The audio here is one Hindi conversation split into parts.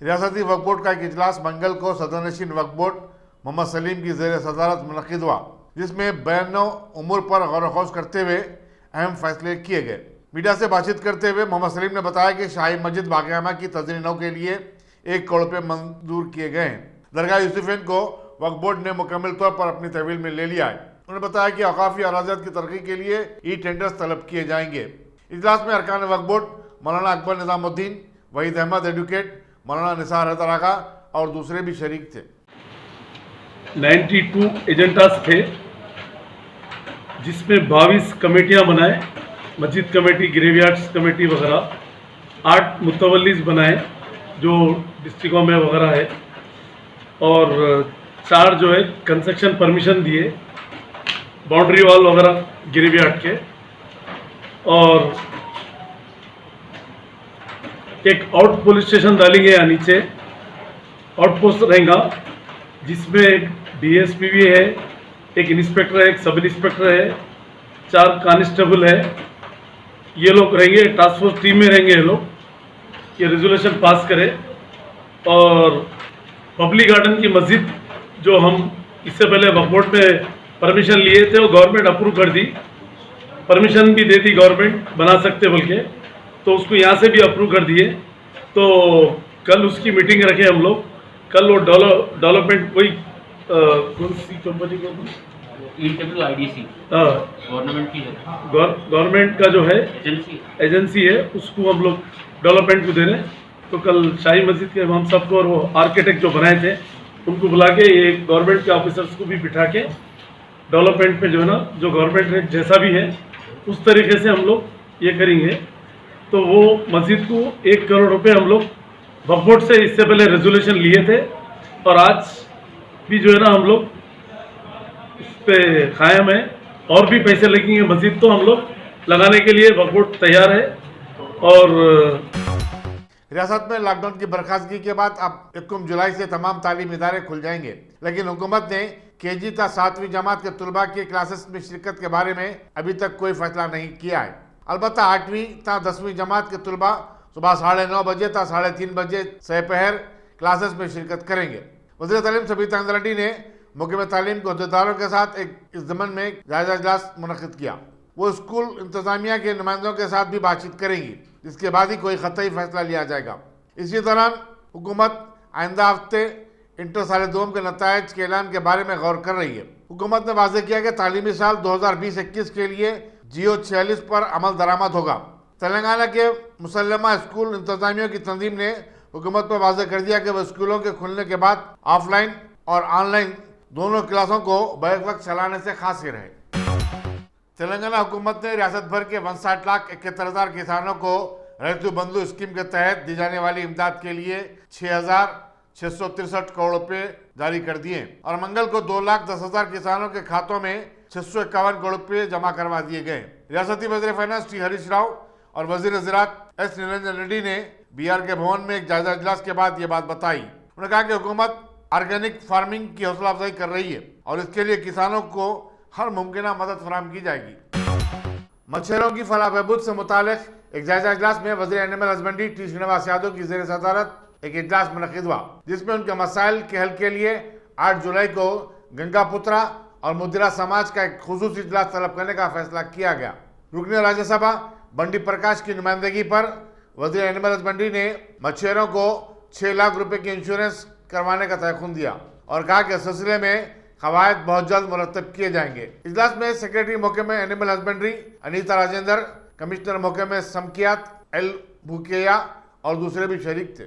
रियासती वक्फ बोर्ड का एक इजलास मंगल को सदरनशीन वक्फ बोर्ड मोहम्मद सलीम की ज़ेर सदारत मुनक़िद हुआ, जिसमें बयानों उमूर पर गौर ख़ौस करते हुए अहम फैसले किए गए। मीडिया से बातचीत करते हुए मोहम्मद सलीम ने बताया कि शाही मस्जिद बाक़ियामा की तज़मीन नौ के लिए 1 करोड़ रुपये मंजूर किए गए हैं। दरगाह यूसुफ़ैन को वक्फ बोर्ड ने मुकम्मल तौर पर अपनी तहवील में ले लिया है। उन्होंने बताया कि औक़ाफ़ी अराज़ियत की तरक्की के लिए ई टेंडर्स तलब किए जाएंगे। इजलास में अरकान वक्फ बोर्ड मौलाना अकबर निज़ामुद्दीन, वहीद अहमद एडवोकेट, मौलाना निसार हैदर आगा और दूसरे भी शरीक थे। 92 एजेंडास थे, जिसमें 22 कमेटियां बनाए, मस्जिद कमेटी, ग्रेवयार्ड्स कमेटी वगैरह, 8 मुतवल्लीस बनाए जो डिस्ट्रिक्टों में वगैरह है, और 4 जो है कंस्ट्रक्शन परमिशन दिए, बाउंड्री वॉल वगैरह ग्रेवयार्ड के, और एक आउट पुलिस स्टेशन डालेंगे यहाँ नीचे, आउटपोस्ट रहेगा, जिसमें एक डीएसपी भी है, एक इंस्पेक्टर है, एक सब इंस्पेक्टर है, 4 कांस्टेबल है। ये लोग रहेंगे, टास्क फोर्स टीम में रहेंगे ये लोग, ये रेजोल्यूशन पास करे। और पब्लिक गार्डन की मस्जिद जो हम इससे पहले वक्फ बोर्ड में परमिशन लिए थे, वो गवर्नमेंट अप्रूव कर दी, परमिशन भी दे दी गवर्नमेंट, बना सकते बोल के, तो उसको यहाँ से भी अप्रूव कर दिए। तो कल उसकी मीटिंग रखे हम लोग। कल वो डेवलपमेंट कोई कौन सी कंपनी को IDC गवर्नमेंट की गवर्नमेंट का जो है एजेंसी है, उसको हम लोग डेवलपमेंट को दे रहे हैं। तो कल शाही मस्जिद के हम सबको और वो आर्किटेक्ट जो बनाए थे उनको बुला के, ये गवर्नमेंट के ऑफिसर्स को भी बिठा के डेवलपमेंट पे जो है ना, जो गवर्नमेंट रेट जैसा भी है उस तरीके से हम लोग ये करेंगे। तो वो मस्जिद को 1 करोड़ रुपए हम लोग वक्फ बोर्ड से इससे पहले रेजोल्यूशन लिए थे, और आज भी जो है ना हम लोग उस पर कायम है। और भी पैसे लगेंगे मस्जिद तो हम लोग लगाने के लिए वक्फ बोर्ड तैयार है। और रियासत में लॉकडाउन की बर्खास्तगी के बाद अब 1 जुलाई से तमाम तालीमी इदारे खुल जाएंगे, लेकिन हुकूमत ने KG ता 7वीं जमात के तलबा के क्लासेस में शिरकत के बारे में अभी तक कोई फैसला नहीं किया है। अलबत्ता 8वीं ता 10वीं जमात के तलबा सुबह 9:30 बजे ता 3:30 बजे सपहर क्लासेस में शिरकत करेंगे। वज़ीर तालीम सबीता अंजुम रेड्डी ने मुक़िम तालीम के अहदेदारों के साथ इस ज़मन में जायज़ा इजलास मुनक़िद किया। वो स्कूल इंतज़ामिया के नुमाइंदों के साथ भी बातचीत करेंगी, जिसके बाद ही कोई ख़तई फैसला लिया जाएगा। इसी दौरान हुकूमत आइंदा हफ्ते इंटर साल दोम के नताइज के ऐलान के बारे में गौर कर रही है। हुकूमत ने वाज़ेह किया कि तालीमी साल 2020-21 के लिए GO 46 पर अमल दरामद होगा। तेलंगाना के मुसल्लमा स्कूल इंतजामियों की तंजीम ने हुकूमत पर वाज़ेह कर दिया कि वह स्कूलों के खुलने के बाद ऑफलाइन और ऑनलाइन दोनों क्लासों को बैक वक्त चलाने से खासी रहे। तेलंगाना हुकूमत ने रियासत भर के 59,71,000 किसानों को रैतु बंधु स्कीम के तहत दी जाने वाली इमदाद के लिए 6,663 करोड़ रुपए जारी कर दिए, और मंगल को 2,10,000 किसानों के खातों में 651 करोड़ रुपए जमा करवा दिए गए। रियासती वज़ीर फाइनेंस टी हरीश राव और वज़ीर ज़राअत एस निरंजन रेड्डी ने BR के भवन में एक जायजा इजलास के बाद ये बात बताई। उन्होंने कहा कि हुकूमत ऑर्गेनिक फार्मिंग की हौसला अफजाई कर रही है और इसके लिए किसानों को हर मुमकिन मदद फराहम की जाएगी। मच्छरों की फलाह बहबूद से मुतालिक एक जायजा इजलास में वज़ीर animal husbandry T Srinivas Yadav की ज़ेर सदारत एक इजलास मुनक़िद हुआ, जिसमें उनके मसाइल के हल के लिए 8 जुलाई को गंगापुत्रा और मुद्रा समाज का एक खुसूसी इजलास तलब करने का फैसला किया गया। रुकन राज्यसभा बंडी प्रकाश की नुमाइंदगी पर वज़ीर एनिमल हस्बेंड्री ने मच्छरों को 6 लाख रुपए की इंश्योरेंस करवाने का तयख़ुन दिया और कहा कि इस सिलसिले में कवायद बहुत जल्द मुरतब किए जाएंगे। इजलास में सेक्रेटरी महकमा animal husbandry Anita Rajendra, commissioner महकमा समकियात L भूकेया और दूसरे भी शरीक थे।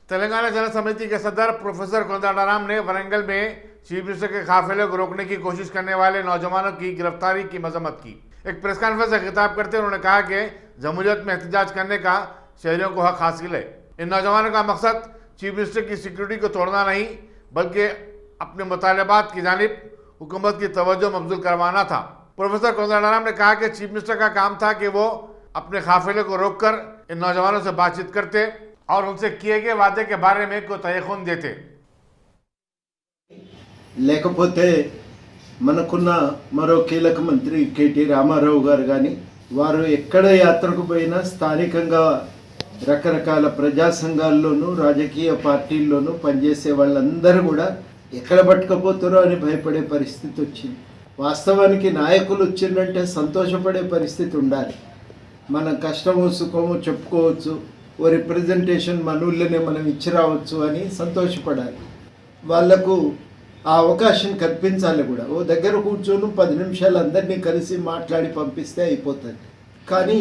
तेलंगाना जन समिति के सदर प्रोफेसर कोदंडाराम ने वरंगल में चीफ मिनिस्टर के काफिले को रोकने की कोशिश करने वाले नौजवानों की गिरफ्तारी की मजम्मत की। एक प्रेस कॉन्फ्रेंस से खिताब करते हुए उन्होंने कहा कि जमहूरियत में एहतजाज करने का शहरियों को हक हासिल है। इन नौजवानों का मकसद चीफ मिनिस्टर की सिक्योरिटी को तोड़ना नहीं, बल्कि अपने मुतालबात की जानिब हुकूमत की तवज्जो मबजूल करवाना था। प्रोफेसर कोदंडाराम ने कहा कि चीफ मिनिस्टर का काम था कि वो अपने काफिले को रोककर इन नौजवानों से बातचीत करते और उनसे किए गए वादे के बारे में कोई तयख़ुन देते। లేకపోతే మనకున్న మరో కీలక మంత్రి కేటీ రామారావు గారు కానీ వారు ఎక్కడ యాత్రకు పోయినా స్థానికంగా రకరకాల ప్రజా సంఘాల్లోనూ రాజకీయ పార్టీల్లోనూ పనిచేసే వాళ్ళందరూ కూడా ఎక్కడ పట్టుకపోతారో అని భయపడే పరిస్థితి వచ్చింది. వాస్తవానికి నాయకులు వచ్చిందంటే సంతోషపడే పరిస్థితి ఉండాలి. మన కష్టము సుఖము చెప్పుకోవచ్చు, ఓ రిప్రజెంటేషన్ మన ఊళ్ళోనే మనం ఇచ్చి రావచ్చు అని సంతోషపడాలి. వాళ్లకు ఆ అవకాశం కల్పించాలి కూడా. ఓ దగ్గర కూర్చొని 10 నిమిషాలు అందరినీ కలిసి మాట్లాడి పంపిస్తే అయిపోతుంది. కానీ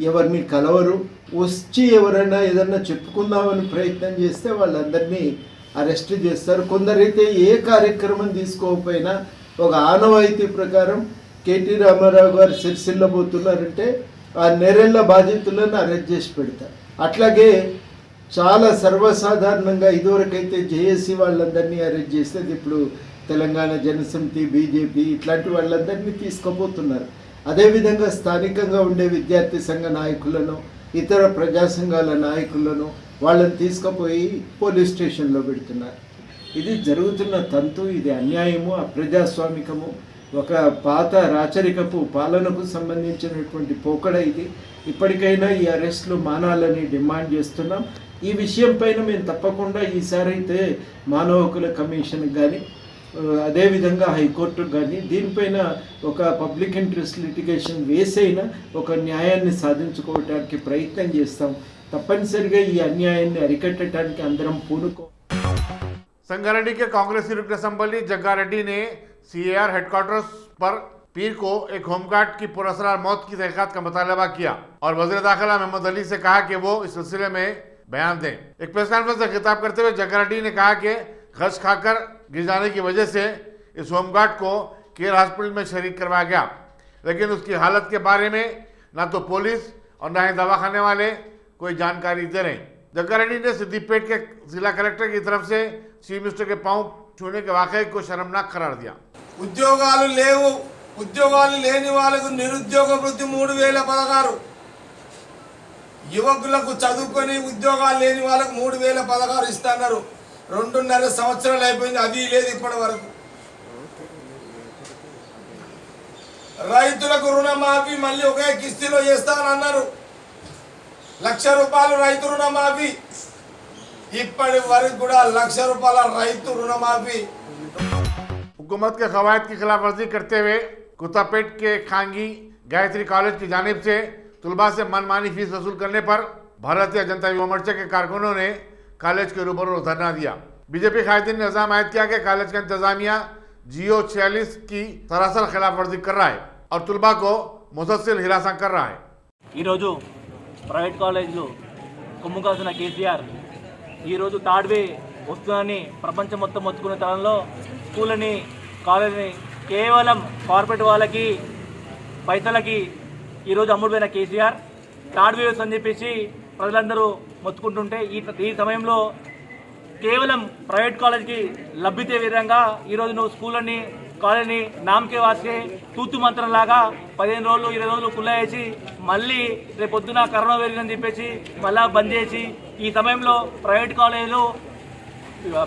ఎవరిని కలవరు. వచ్చి ఎవరైనా ఏదన్నా చెప్పుకుందామని ప్రయత్నం చేస్తే వాళ్ళందరినీ అరెస్ట్ చేస్తారు. కొందరైతే ఏ కార్యక్రమం తీసుకోకపోయినా ఒక ఆనవాయితీ ప్రకారం కేటీ రామారావు గారు సిరిసిల్ల పోతున్నారంటే ఆ నెరెళ్ళ బాధితులను అరెస్ట్ చేసి పెడతారు. అట్లాగే చాలా సర్వసాధారణంగా ఇదివరకైతే జేఏసీ వాళ్ళందరినీ అరెస్ట్ చేసేది ఇప్పుడు తెలంగాణ జనసమితి, బీజేపీ ఇట్లాంటి వాళ్ళందరినీ తీసుకుపోతున్నారు. అదేవిధంగా స్థానికంగా ఉండే విద్యార్థి సంఘ నాయకులను, ఇతర ప్రజా సంఘాల నాయకులను వాళ్ళని తీసుకుపోయి పోలీస్ స్టేషన్లో పెడుతున్నారు. ఇది జరుగుతున్న తంతు, ఇది అన్యాయము, అప్రజాస్వామికము, ఒక పాత రాచరికపు పాలనకు సంబంధించినటువంటి పోకడ ఇది. ఇప్పటికైనా ఈ అరెస్టులు మానాలని డిమాండ్ చేస్తున్నాం. ఈ విషయం పైన మేము తప్పకుండా ఈసారి అయితే మానవ హక్కుల కమిషన్కి కానీ అదేవిధంగా హైకోర్టుకు కానీ దీనిపైన ఒక పబ్లిక్ ఇంట్రెస్ట్ లిటిగేషన్ వేసైనా ఒక న్యాయాన్ని సాధించుకోవడానికి ప్రయత్నం చేస్తాం. తప్పనిసరిగా ఈ అన్యాయాన్ని అరికట్టడానికి అందరం పూనుకో. संगारेड्डी के कांग्रेसी रुकन असम्बली जग्गा रेड्डी ने सीएआर हेडक्वार्टर्स पर पीर को एक होमगार्ड की पुरअसरार मौत की तहकीकात का मुतालबा किया और वज़ीर दाखिला महमूद अली से कहा कि वो इस सिलसिले में बयान दें। एक प्रेस कॉन्फ्रेंस से खिताब करते हुए जग्गा रेड्डी ने कहा कि गश खाकर गिर जाने की वजह से इस होमगार्ड को केयर हॉस्पिटल में शरीक करवाया गया, लेकिन उसकी हालत के बारे में न तो पुलिस और न ही दवाखाने वाले कोई जानकारी दे रहे। जग्गा रेड्डी ने सिद्दीपेट के जिला कलेक्टर की तरफ से चीफ मिनिस्टर के पांव छूने के वाकये को शर्मनाक करार दिया। ఉద్యోగాలు లేవు, ఉద్యోగాలు లేని వాళ్ళకు నిరుద్యోగ వృత్తి 3016, యువకులకు చదువుకొని ఉద్యోగాలు లేని వాళ్ళకు 3016 ఇస్తున్నారు. 2.5 సంవత్సరాలు అయిపోయింది, అది లేదు ఇప్పటి వరకు. రైతులకు రుణమాఫీ మళ్ళీ ఒకే కిస్తీలో చేస్తానన్నారు. 1,00,000 రూపాయలు రైతు రుణమాఫీ, ఇప్పటి వరకు కూడా 1,00,000 రూపాయల రైతు రుణమాఫీ. हुकूमत के कवायद की खिलाफ वर्जी करते हुए कुत्तापेट के खांगी गायत्री कॉलेज की जानिब से तलबा से मनमानी फीस वसूल करने पर भारतीय जनता युवा मोर्चा के कारकुनों ने कॉलेज के रूबरू धरना दिया। बीजेपी कायदीन ने इल्जाम आयद किया कि कॉलेज का इंतजामिया GO 46 की सरासर खिलाफ वर्जी कर रहा है और तलबा को मुसलसल हिरासत कर रहा है। ప్రైవేట్ కాలేజీలు కొమ్ము కాసిన కేసీఆర్ ఈరోజు థర్డ్ వే వస్తుందని ప్రపంచం మొత్తం మొత్తుకునే తరంలో స్కూళ్ళని, కాలేజీని కేవలం కార్పొరేట్ వాళ్ళకి పైసలకి ఈరోజు అమ్ముడుపోయిన కేసీఆర్ థర్డ్ వేవ్స్ అని చెప్పేసి ప్రజలందరూ మొత్తుకుంటుంటే ఈ సమయంలో కేవలం ప్రైవేట్ కాలేజ్కి లబ్ధితే విధంగా ఈరోజు నువ్వు స్కూళ్ళని, కాలేజీని నామకే వాస్తే తూతు మంత్రంలాగా 15 రోజులు 20 రోజులు కుల్లా వేసి మళ్ళీ రేపు పొద్దున కరోనా పెరిగిందని చెప్పేసి మళ్ళా బంద్ చేసి ఈ సమయంలో ప్రైవేట్ కాలేజీలు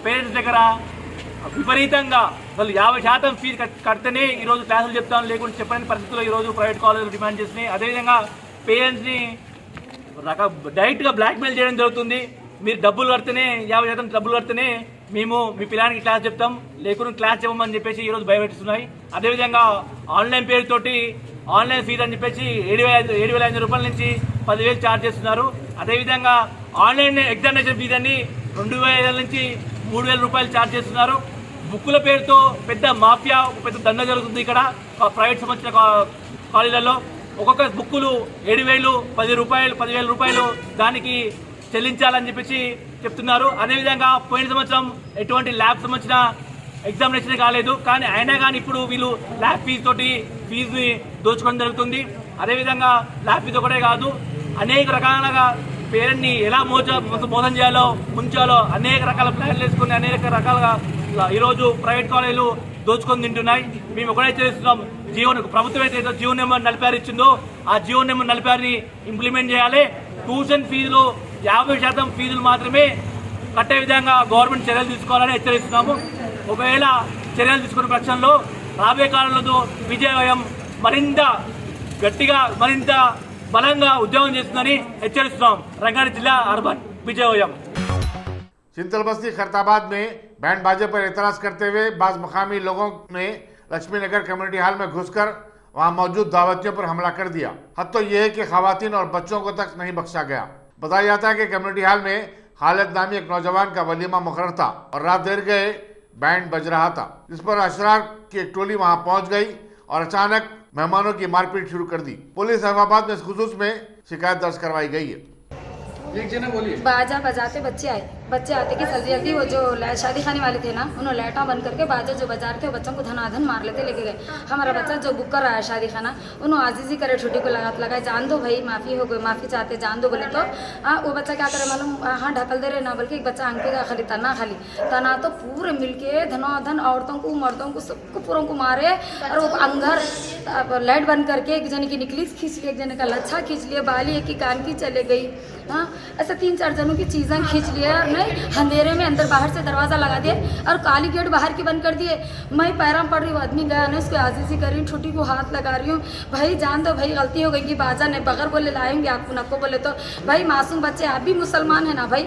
పేరెంట్స్ దగ్గర విపరీతంగా అసలు 50% ఫీజు కడితేనే ఈరోజు క్లాసులు చెప్తాను, లేకుంటే చెప్పని పరిస్థితుల్లో ఈరోజు ప్రైవేట్ కాలేజీలు డిమాండ్ చేసినాయి. అదేవిధంగా పేరెంట్స్ని డైరెక్ట్గా బ్లాక్మెయిల్ చేయడం జరుగుతుంది. మీరు డబ్బులు కడితేనే 50% డబ్బులు కడితేనే మేము మీ పిల్లానికి క్లాస్ చెప్తాం, లేకుండా క్లాస్ చెప్పమని చెప్పేసి ఈరోజు భయపెట్టిస్తున్నాయి. అదేవిధంగా ఆన్లైన్ పేరుతోటి ఆన్లైన్ ఫీజు అని చెప్పేసి 7,500 రూపాయల నుంచి 10,000 ఛార్జ్ చేస్తున్నారు. అదేవిధంగా ఆన్లైన్ ఎగ్జామినేషన్ ఫీజు అని 2,500 నుంచి 3,000 రూపాయలు ఛార్జ్ చేస్తున్నారు. బుక్కుల పేరుతో పెద్ద మాఫియా, పెద్ద దండ జరుగుతుంది ఇక్కడ ప్రైవేట్ సంబంధించిన కాలేజీలలో. ఒక్కొక్క బుక్కులు 7,000, 10,000 రూపాయలు దానికి చెల్లించాలని చెప్పేసి చెప్తున్నారు. అదేవిధంగా పోయిన సంవత్సరం ఎటువంటి ల్యాబ్ సంబంధించిన ఎగ్జామినేషన్ కాలేదు, కానీ అయినా కానీ ఇప్పుడు వీళ్ళు ల్యాబ్ ఫీజు తోటి ఫీజుని దోచుకోవడం జరుగుతుంది. అదేవిధంగా ల్యాబ్ ఫీజు ఒకటే కాదు, అనేక రకాలుగా పేరెంట్ని ఎలా మోసం చేయాలో, ముంచాలో అనేక రకాల ప్లాన్లు వేసుకుని అనేక రకాలుగా ఈరోజు ప్రైవేట్ కాలేజీలు దోచుకొని తింటున్నాయి. మేము ఒకటే చేస్తున్నాం, ప్రభుత్వం అయితే జీవో నెంబర్ 46 ఇచ్చిందో ఆ జీవో నెంబర్ 46ని ఇంప్లిమెంట్ చేయాలి. ట్యూషన్ ఫీజులు 50% ఫీజులు మాత్రమే కట్టే విధంగా గవర్నమెంట్ చర్యలు తీసుకోవాలని హెచ్చరిస్తున్నాము. ఒకవేళ చర్యలు తీసుకునే పక్షంలో రాబోయే కాలంలో విజయవయం మరింత గట్టిగా, మరింత బలంగా ఉద్యమం చేస్తుందని హెచ్చరిస్తున్నాం. రంగారెడ్డి జిల్లా అర్బన్ విజయవయం. चिंतल बस्ती खैरताबाद में बैंड बाजे पर एतराज करते हुए बाज मकामी लोगों ने लक्ष्मी नगर कम्युनिटी हॉल में घुसकर वहां मौजूद दावतियों पर हमला कर दिया। हद तो यह है कि खवातीन और बच्चों को तक नहीं बख्शा गया। बताया जाता है कि कम्युनिटी हॉल में खालिद नामी एक नौजवान का वलीमा मुकर्रर था और रात देर गए बैंड बज रहा था, जिस पर अशरार की एक टोली वहां पहुंच गई और अचानक मेहमानों की मारपीट शुरू कर दी। पुलिस अहमदाबाद में इस खुसूस में शिकायत दर्ज करवाई गई है। बाजा बजाते बच्चे आते कि जल्दी जल्दी वो जो शादी खाने वाले थे ना, उन्होंने लाइटा बंद करके बाजा जो बजा रहे थे बच्चों को धनाधन मार लेते लेके गए। हमारा बच्चा जो बुक कर रहा है शादी खाना, उन्होंने आजीजी करे छुट्टी को लगाए जान दो भाई, माफ़ी हो गई, माफ़ी चाहते जान दो बोले तो वो बच्चा क्या करे मालूम, हाँ ढकल दे रहे ना, बल्कि एक बच्चा अंके का खाली तना तो पूरे मिलके धनाधन औरतों को मर्दों को सबको पूरों को मारे और वो अंदर लाइट बंद करके एक जने की निकली खींच ली, एक जने का लच्छा खींच लिया, बाली एक की कान की चले गई। हाँ ऐसे 3-4 जनों की चीज़ें खींच लिए और नहीं अंधेरे में अंदर बाहर से दरवाज़ा लगा दिए और काली गेट बाहर की बंद कर दिए। मैं पैराम पड़ रही हूँ, आदमी गया ना, उसको आजीजी कर रही हूँ, छुट्टी को हाथ लगा रही हूँ, भाई जान दो भाई, गलती हो गई कि बाजा ने बगैर बोले लाएंगे आपको नको बोले तो भाई मासूम बच्चे, आप भी मुसलमान है ना भाई,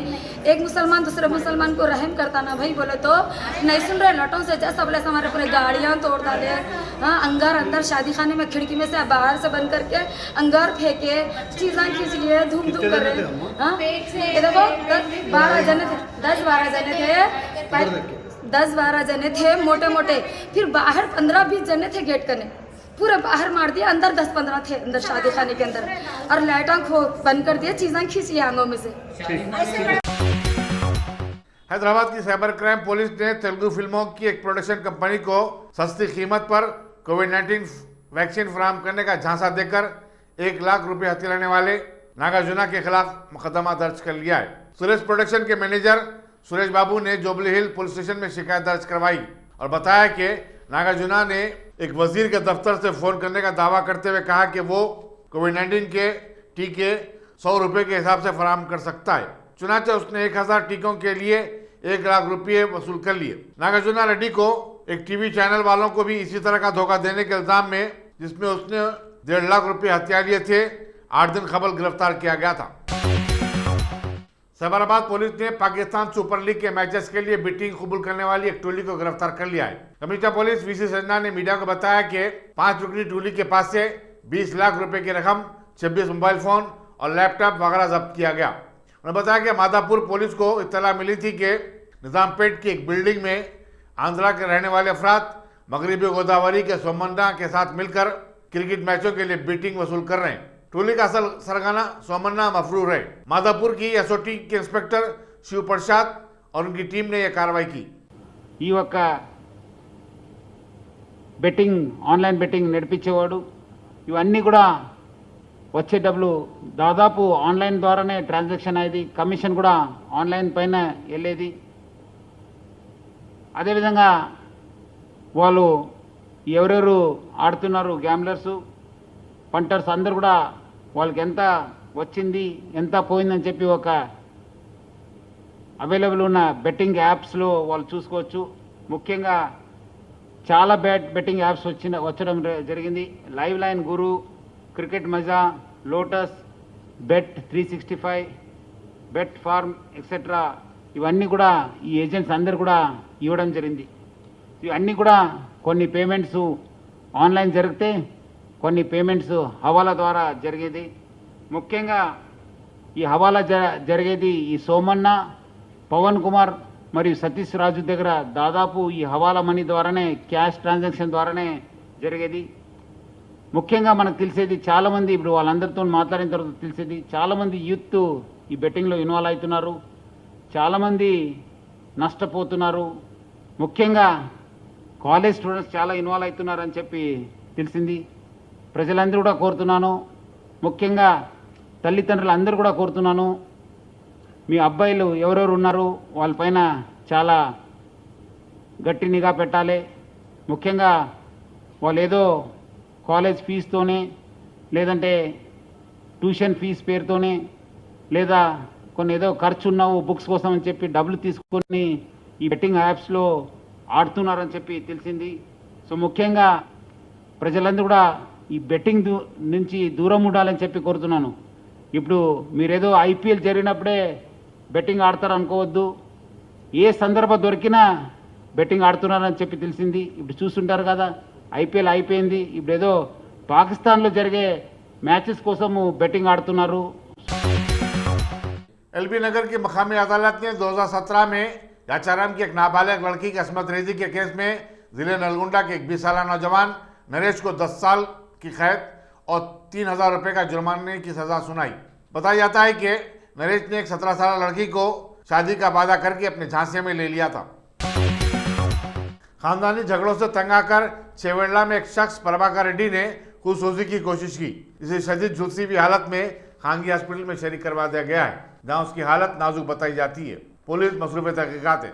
एक मुसलमान दूसरे मुसलमान को रहम करता ना भाई बोले तो नहीं सुन रहे, लटों से जैसा बोले हमारे पूरे गाड़ियाँ तोड़ डाले। हाँ अंगार अंदर शादी खाने में खिड़की में से बाहर से बंद करके अंगार फेंके, चीज़ें खींच लिए, धूम धूम कर रहे। हाँ ये देखो 10-12 जने थे, 10-12 जने थे मोटे मोटे, फिर बाहर 15-20 जने थे गेट करने, पूरे बाहर मार दिया, अंदर 10-15 थे अंदर शादी खाने के अंदर और लाइटां बंद कर दिया, चीज़ें खींच लिया आंगों में से। हैदराबाद की साइबर क्राइम पुलिस ने तेलुगु फिल्मों की एक प्रोडक्शन कंपनी को सस्ती कीमत पर कोविड-19 वैक्सीन फराहम करने का झांसा देकर 1 लाख रुपए हथियाने वाले नागार्जुना के खिलाफ मुकदमा दर्ज कर लिया है। सुरेश प्रोडक्शन के मैनेजर सुरेश बाबू ने जुबली हिल पुलिस स्टेशन में शिकायत दर्ज करवाई और बताया कि नागार्जुना ने एक वजीर के दफ्तर से फोन करने का दावा करते हुए कहा कि वो कोविड-19 के टीके 100 रुपए के हिसाब से फराहम कर सकता है। चुनाचे उसने 1000 टीकों के लिए 1 लाख रुपये वसूल कर लिए। नागार्जुना रेड्डी को एक टीवी चैनल वालों को भी इसी तरह का धोखा देने के इल्जाम में, जिसमें उसने 1.5 लाख रुपये हथिया लिए थे, 8 दिन कबल गिरफ्तार किया गया था। साइबराबाद पुलिस ने पाकिस्तान सुपर लीग के मैचेस के लिए बिटिंग कबूल करने वाली एक टोली को गिरफ्तार कर लिया है। कमिश्नर पुलिस वीसी संजना ने मीडिया को बताया कि 5 रुकनी टोली के पास से 20 लाख रुपए की रकम, 26 मोबाइल फोन और लैपटॉप वगैरह जब्त किया गया। उन्होंने बताया कि मादापुर पुलिस को इत्तला मिली थी कि निजामपेट की एक बिल्डिंग में आंध्रा के रहने वाले अफराद मगरबी गोदावरी के सोमन्ना के साथ मिलकर क्रिकेट मैचों के लिए बिटिंग वसूल कर रहे हैं। टोली का असल सरगना सोमन्ना मफरूर है। मादापुर की एसओटी के इंस्पेक्टर शिव प्रसाद और उनकी टीम ने यह कार्रवाई की। ఈ ఒక్క బెట్టింగ్ ఆన్లైన్ బెట్టింగ్ నడిపించేవాడు, ఇవన్నీ కూడా వచ్చే డబ్బులు దాదాపు ఆన్లైన్ ద్వారానే ట్రాన్సాక్షన్ అయ్యేది, కమిషన్ కూడా ఆన్లైన్ పైన వెళ్ళేది. అదేవిధంగా వాళ్ళు ఎవరెవరు ఆడుతున్నారు గ్యాంబ్లర్సు, పంటర్స్ అందరు కూడా వాళ్ళకి ఎంత వచ్చింది ఎంత పోయిందని చెప్పి ఒక అవైలబుల్ ఉన్న బెట్టింగ్ యాప్స్లో వాళ్ళు చూసుకోవచ్చు. ముఖ్యంగా చాలా బెట్టింగ్ యాప్స్ వచ్చడం జరిగింది. లైవ్ లైన్ గురు, క్రికెట్ మజా, Lotus, bet 365, bet farm etcetera ఇవన్నీ కూడా ఈ ఏజెంట్స్ అందరు కూడా ఇవ్వడం జరిగింది. ఇవన్నీ కూడా కొన్ని పేమెంట్స్ ఆన్లైన్ జరిగితే కొన్ని పేమెంట్స్ హవాలా ద్వారా జరిగేది. ముఖ్యంగా ఈ హవాలా జరిగేది ఈ సోమన్న, పవన్ కుమార్ మరియు సతీష్ రాజు దగ్గర దాదాపు ఈ హవాలా మనీ ద్వారానే, క్యాష్ ట్రాన్సాక్షన్ ద్వారానే జరిగేది. ముఖ్యంగా మనకు తెలిసేది చాలామంది, ఇప్పుడు వాళ్ళందరితో మాట్లాడిన తర్వాత తెలిసేది చాలామంది యూత్ ఈ బెట్టింగ్లో ఇన్వాల్వ్ అవుతున్నారు, చాలామంది నష్టపోతున్నారు. ముఖ్యంగా కాలేజ్ స్టూడెంట్స్ చాలా ఇన్వాల్వ్ అవుతున్నారని చెప్పి తెలిసింది. ప్రజలందరూ కూడా కోరుతున్నాను, ముఖ్యంగా తల్లిదండ్రులు అందరూ కూడా కోరుతున్నాను, మీ అబ్బాయిలు ఎవరెవరు ఉన్నారు వాళ్ళపైన చాలా గట్టి నిఘా పెట్టాలి. ముఖ్యంగా వాళ్ళు ఏదో కాలేజ్ ఫీజుతోనే, లేదంటే ట్యూషన్ ఫీజు పేరుతోనే, లేదా కొన్ని ఏదో ఖర్చు ఉన్నావు బుక్స్ కోసం అని చెప్పి డబ్బులు తీసుకొని ఈ బెట్టింగ్ యాప్స్లో ఆడుతున్నారని చెప్పి తెలిసింది. సో ముఖ్యంగా ప్రజలందరూ కూడా ఈ బెట్టింగ్ నుంచి దూరం ఉండాలని చెప్పి కోరుతున్నాను. ఇప్పుడు మీరేదో ఐపీఎల్ జరిగినప్పుడే బెట్టింగ్ ఆడతారు అనుకోవద్దు. ఏ సందర్భం దొరికినా బెట్టింగ్ ఆడుతున్నారని చెప్పి తెలిసింది. ఇప్పుడు చూస్తుంటారు కదా, ఐపీఎల్ అయిపోయింది, ఇప్పుడు ఏదో పాకిస్తాన్లో జరిగే मैचेस कोसम बेटिंग आड़तुన్నారు. एलबी नगर की मकामी अदालत ने 2017 में याचाराम की एक नाबालिग लड़की की असमत रेजी के केस में जिले नलगुंडा के एक 20 साल नौजवान नरेश को 10 साल की कैद और 3,000 रुपए का जुर्माने की सजा सुनाई. बताया जाता है कि नरेश ने एक 17 साल लड़की को शादी का वादा करके अपने झांसे में ले लिया था. खानदानी झगड़ों से तंग आकर छेवेड़ला में एक शख्स प्रभाकर रेड्डी ने खुदकुशी की कोशिश की. इसे शदीद झुलसी हुई हालत में खांगी हॉस्पिटल में शरीक करवा दिया गया है, जहां उसकी हालत नाजुक बताई जाती है. पुलिस मसरूफ तहकीकात है.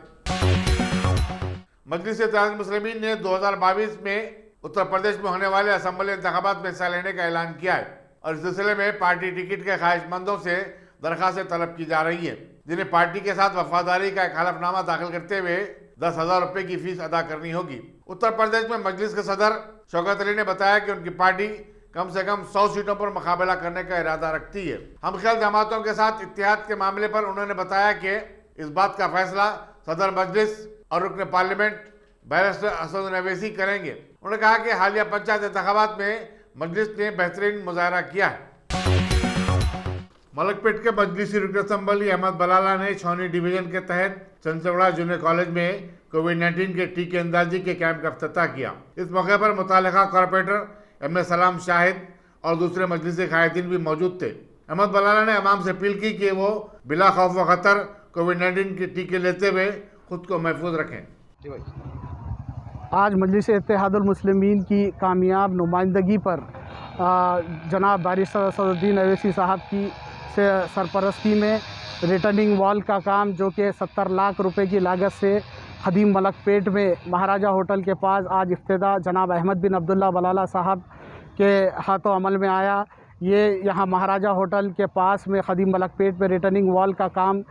मजलिस इत्तेहाद मुस्लिमीन ने 2022 में उत्तर प्रदेश में होने वाले असेंबली इंतखाबात में हिस्सा लेने का ऐलान किया है और इस सिलसिले में पार्टी टिकट के ख्वाहिशमंदों से दरखास्तें तलब की जा रही है, जिन्हें पार्टी के साथ वफादारी का एक हलफनामा दाखिल करते हुए 10,000 रुपए की फीस अदा करनी होगी. उत्तर प्रदेश में मजलिस के सदर शौकत अली ने बताया कि उनकी पार्टी कम से कम 100 सीटों पर मुकाबला करने का इरादा रखती है. हम ख्याल जमातों के साथ इत्तेहाद के मामले पर उन्होंने बताया कि इस बात का फैसला सदर मजलिस और रुकन पार्लियामेंट बैरिस्टर असद अवैसी करेंगे. उन्होंने कहा कि हालिया पंचायत इंतखाबात में मजलिस ने बेहतरीन मुजाहरा किया है. मलकपेट के मजलिसी रुकन असम्बली अहमद बलाला ने छौनी डिवीजन के तहत चंचवड़ा जूनियर कॉलेज में कोविड-19 के टीके अंदाजी के कैंप का इफ्तिताह किया. इस मौके पर मुतालिका कॉर्पोरेटर एम सलाम शाहिद और दूसरे मजलिसी कायदीन भी मौजूद थे. अहमद बलाला ने अवाम से अपील की कि वो बिला खौफ व खतर कोविड-19 के टीके लेते हुए खुद को महफूज रखें. आज मजलिस इत्तेहादुल मुस्लिमीन की कामयाब नुमाइंदगी पर जनाब बैरिस्टर असदुद्दीन अवैसी साहब की सरपरस्ती में रिटर्निंग वॉल का काम जो कि 70 लाख रुपए की लागत से खदीम मलकपेट में महाराजा होटल के पास आज इफ्तिदा जनाब अहमद बिन अब्दुल्ला बलाला साहब के हाथों अमल में आया. ये यहाँ महाराजा होटल के पास में खदीम मलकपेट में रिटर्निंग वॉल का काम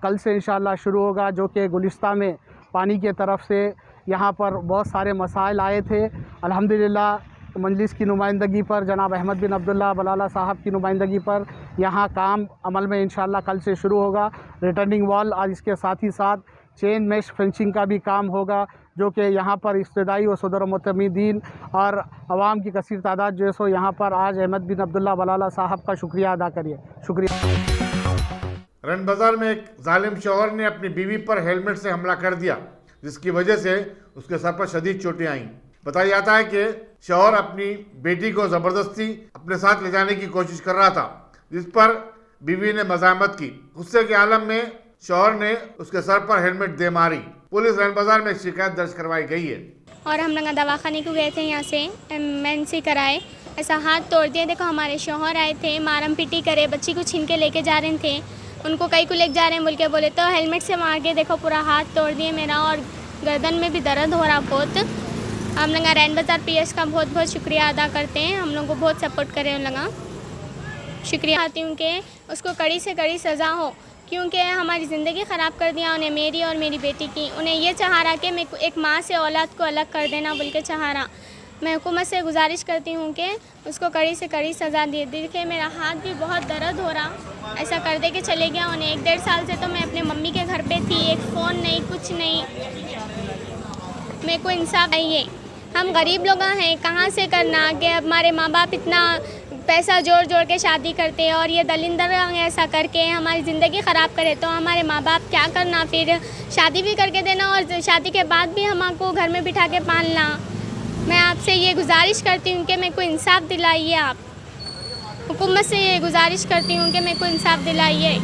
कल से इंशाअल्लाह शुरू होगा, जो कि गुलिस्ता में पानी के तरफ से यहाँ पर बहुत सारे मसाइल आए थे. अल्हम्दुलिल्लाह मजलिस की नुमाइंदगी पर जनाब अहमद बिन अब्दुल्ला बलाला साहब की नुमाइंदगी पर यहाँ काम अमल में इंशाअल्लाह कल से शुरू होगा. रिटर्निंग वॉल आज इसके साथ ही साथ चेन मैश फेंसिंग का भी काम होगा, जो कि यहाँ पर इब्तदाई व सदर मुतमीदीन और आवाम की कसीर तादाद जो है सो यहाँ पर आज अहमद बिन अब्दुल्ला बलाला साहब का शुक्रिया अदा करिए. शुक्रिया. रन बाजार में एक जालिम शौहर ने अपनी बीवी पर हेलमेट से हमला कर दिया, जिसकी वजह से उसके सर पर शदीद चोटें आईं. बताया जाता है कि शौहर अपनी बेटी को जबरदस्ती अपने साथ ले जाने की कोशिश कर रहा था, जिस पर बीवी ने मज़ाहमत की. गुस्से के आलम में शौहर ने उसके सर पर हेलमेट दे मारी. पुलिस रन बाजार में शिकायत दर्ज करवाई गई है. और हम लोग दवाखाने को गए थे, यहाँ से MNC कराए, ऐसा हाथ तोड़ दिया. देखो हमारे शौहर आए थे, मारम पिटी करे, बच्ची को छीन के लेके जा रहे थे. उनको कहीं को लेके जा रहे हैं बोल के बोले तो हेलमेट से मार के देखो पूरा हाथ तोड़ दिए मेरा, और गर्दन में भी दर्द हो रहा बहुत. हम लोग रैन बाज़ार PS का बहुत बहुत शुक्रिया अदा करते हैं. हम लोग को बहुत सपोर्ट करे उन लोग. शुक्रिया चाहती हूँ कि उसको कड़ी से कड़ी सज़ा हो, क्योंकि हमारी ज़िंदगी ख़राब कर दिया उन्हें, मेरी और मेरी बेटी की. उन्हें ये चाह रहा कि मैं एक माँ से औलाद को अलग कर देना बोल के चाह रहा. मैं हुकूमत से गुजारिश करती हूँ कि उसको कड़ी से कड़ी सज़ा दे. देखिए मेरा हाथ भी बहुत दर्द हो रहा, ऐसा कर दे के चले गया उन्हें. 1-1.5 साल से तो मैं अपने मम्मी के घर पे थी, एक फ़ोन नहीं, कुछ नहीं. मेरे को इंसाफ चाहिए. हम गरीब लोग हैं, कहाँ से करना कि हमारे माँ बाप इतना पैसा जोड़ जोड़ के शादी करते हैं और ये दलिंदर ऐसा करके हमारी ज़िंदगी ख़राब करे, तो हमारे माँ बाप क्या करना, फिर शादी भी करके देना और शादी के बाद भी हमको घर में बिठा के पालना. मैं आपसे ये गुजारिश करती हूँ कि मेरे को इंसाफ दिलाइए. आप हुकूमत से ये गुजारिश करती हूँ कि मेरे को इंसाफ दिलाइए.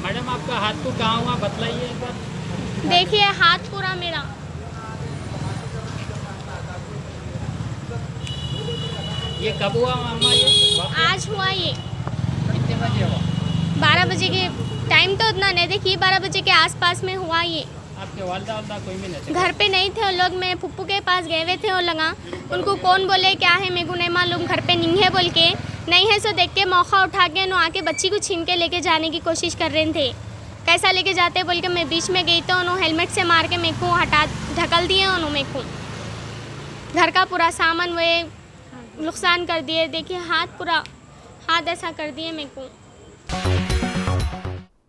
मैडम आपका हाथ को कहाँ हुआ बतलाइए एक बार. देखिए हाथ पूरा मेरा. ये कब हुआ मामा? ये आज हुआ. ये कितने बजे हुआ? 12 बजे के टाइम तो उतना नहीं, देखिए 12 बजे के आसपास में हुआ. ये आपके वालदा कोई भी नहीं घर पे नहीं थे वो लोग. मैं फुप्पू के पास गए हुए थे वो लगा. उनको कौन बोले क्या है मेरे को नहीं मालूम, घर पे नहीं है बोल के. नहीं है सो देख के मौका उठा के उन्होंने आके बच्ची को छीन के लेके जाने की कोशिश कर रहे थे. कैसा लेके जाते बोल के मैं बीच में गई तो उन्होंने हेलमेट से मार के मेरे को ढकल दिए. उन्होंने मेरे को घर का पूरा सामान नुकसान कर दिए। देखिए हाथ ऐसा कर दिए मेरे को।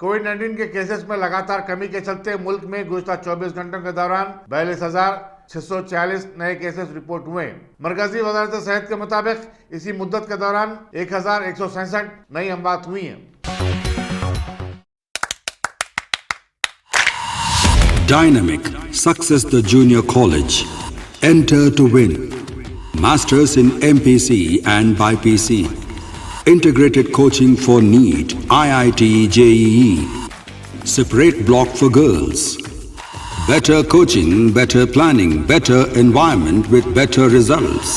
कोविड-19 के केसेस में लगातार कमी के चलते मुल्क में गुज़श्ता 24 घंटों के दौरान 42,640 नए केसेस रिपोर्ट हुए। मरकजी वज़ारत सेहत के मुताबिक इसी मुद्दत के दौरान 1,167 नई अमवात हुई हैं। Dynamic Success the Junior College. Enter to win. Masters in MPC and BPC. Integrated coaching for NEET, IIT, JEE. Separate block for girls. Better coaching, better planning, better environment with better results.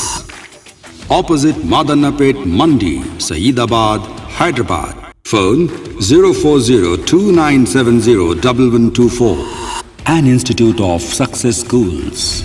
Opposite Madanapet Mandi, Saeedabad, Hyderabad. Phone 04029701124. An Institute of Success Schools.